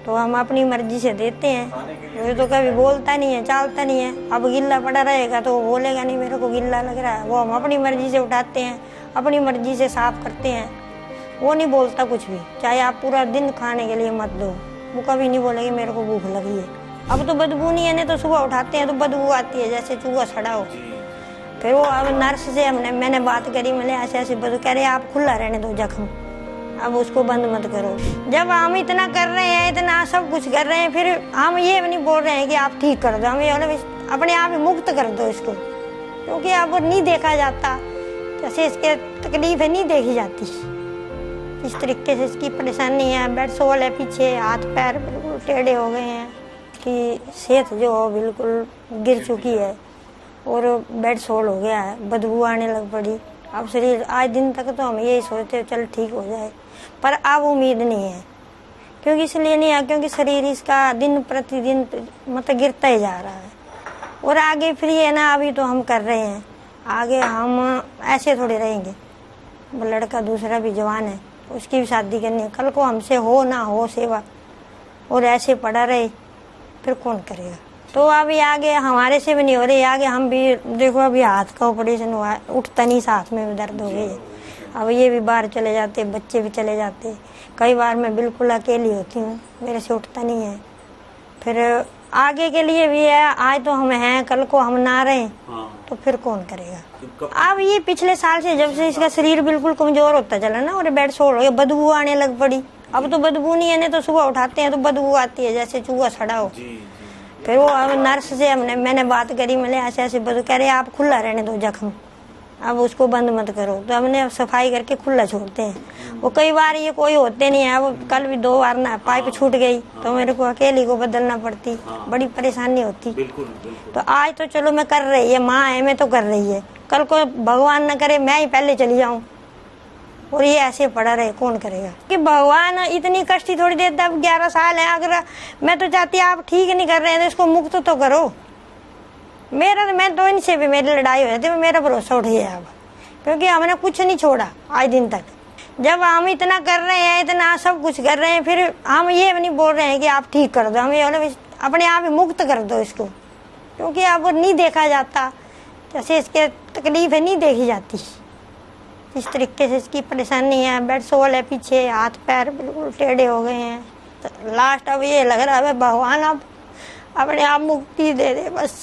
तो हम अपनी मर्जी से देते हैं। ये तो कभी बोलता नहीं है, चालता नहीं है। अब गिल्ला पड़ा रहेगा तो वो बोलेगा नहीं मेरे को गिल्ला लग रहा है। वो हम अपनी मर्जी से उठाते हैं, अपनी मर्जी से साफ करते हैं। वो नहीं बोलता कुछ भी, चाहे आप पूरा दिन खाने के लिए मत दो, वो कभी नहीं बोलेगी मेरे को भूख लगी है। अब तो बदबू नहीं है, नहीं तो सुबह उठाते हैं तो बदबू आती है जैसे चूहा सड़ा हो। फिर वो अब नर्स से मैंने बात करी, मैंने ऐसे ऐसे बदबू कह रहे आप खुला रहने दो जख्म, अब उसको बंद मत करो। जब हम इतना कर रहे हैं, इतना सब कुछ कर रहे हैं, फिर हम ये नहीं बोल रहे हैं कि आप ठीक कर दो, हम ये अपने आप ही मुक्त कर दो इसको, क्योंकि अब नहीं देखा जाता जैसे इसके तकलीफ है, नहीं देखी जाती। इस तरीके से इसकी परेशानी है, बेड सोल है पीछे, हाथ पैर बिल्कुल टेढ़े हो गए हैं कि सेहत जो हो बिल्कुल गिर चुकी है और बेड सोल हो गया है, बदबू आने लग पड़ी। अब शरीर आज दिन तक तो हम यही सोचते चल ठीक हो जाए, पर अब उम्मीद नहीं है। क्योंकि इसलिए नहीं है क्योंकि शरीर इसका दिन प्रतिदिन मतलब गिरता ही जा रहा है। और आगे फिर ये ना, अभी तो हम कर रहे हैं, आगे हम ऐसे थोड़े रहेंगे। वो लड़का दूसरा भी जवान है, उसकी भी शादी करनी है, कल को हमसे हो ना हो सेवा और ऐसे पड़ा रहे फिर कौन करेगा। तो अभी आगे हमारे से भी नहीं हो रही, आगे हम भी देखो अभी हाथ का ऑपरेशन हुआ है, उठता नहीं, साथ में भी दर्द हो गई है। अब ये भी बाहर चले जाते, बच्चे भी चले जाते, कई बार मैं बिल्कुल अकेली होती हूँ, मेरे से उठता नहीं है। फिर आगे के लिए भी है, आज तो हम हैं, कल को हम ना रहे तो फिर कौन करेगा। अब ये पिछले साल से जब से इसका शरीर बिल्कुल कमजोर होता चला ना और बेड सोल हो गया, बदबू आने लग पड़ी। अब तो बदबू नहीं है, नहीं तो सुबह उठाते हैं तो बदबू आती है जैसे चूहा सड़ा हो। फिर वो अब नर्स से मैंने बात करी, मैंने ऐसे ऐसे बदबू कह रहे आप खुला रहने दो जख्म, अब उसको बंद मत करो। तो हमने सफाई करके खुला छोड़ते हैं। वो कई बार ये कोई होते नहीं है, वो कल भी 2 बार ना पाइप छूट गई तो मेरे को अकेली को बदलना पड़ती, बड़ी परेशानी होती। तो आज तो चलो मैं कर रही है, माँ है मैं तो कर रही है, कल को भगवान न करे मैं ही पहले चली जाऊँ और ये ऐसे पड़ा रहे, कौन करेगा। कि भगवान इतनी कष्ट थोड़ी देता। अब 11 साल है, अगर मैं तो चाहती आप ठीक नहीं कर रहे हैं तो इसको मुक्त तो करो। मैं तो इनसे भी मेरी लड़ाई हो जाती है, मेरा भरोसा उठ गया अब, क्योंकि हमने कुछ नहीं छोड़ा आज दिन तक। जब हम इतना कर रहे हैं, इतना सब कुछ कर रहे हैं, फिर हम ये नहीं बोल रहे हैं कि आप ठीक कर दो, हम ये अपने आप ही मुक्त कर दो इसको, क्योंकि अब नहीं देखा जाता जैसे इसके तकलीफ है, नहीं देखी जाती। इस तरीके से इसकी परेशानी है, बेड सोल है पीछे, हाथ पैर बिल्कुल टेढ़े हो गए हैं। तो लास्ट अब ये लग रहा है भगवान अब अपने आप मुक्ति दे दे बस,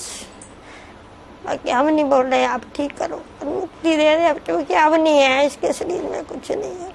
बाकी हम नहीं बोल रहे आप ठीक करो, मुक्ति दे दे अब, क्योंकि अब नहीं है इसके शरीर में कुछ नहीं है।